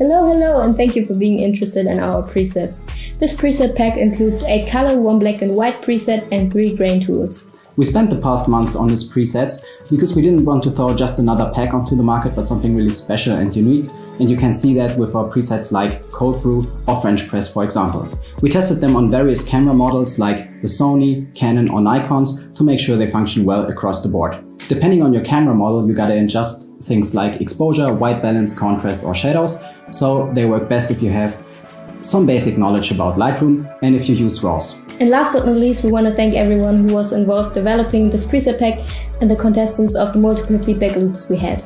Hello, and thank you for being interested in our presets. This preset pack includes 8 color, 1 black and white preset, and 3 grain tools. We spent the past months on these presets because we didn't want to throw just another pack onto the market, but something really special and unique. And you can see that with our presets like Cold Brew or French Press, for example. We tested them on various camera models like the Sony, Canon or Nikon's to make sure they function well across the board. Depending on your camera model, you gotta adjust things like exposure, white balance, contrast or shadows, so they work best if you have some basic knowledge about Lightroom and if you use RAWs. And last but not least, we want to thank everyone who was involved developing this preset pack and the contestants of the multiple feedback loops we had.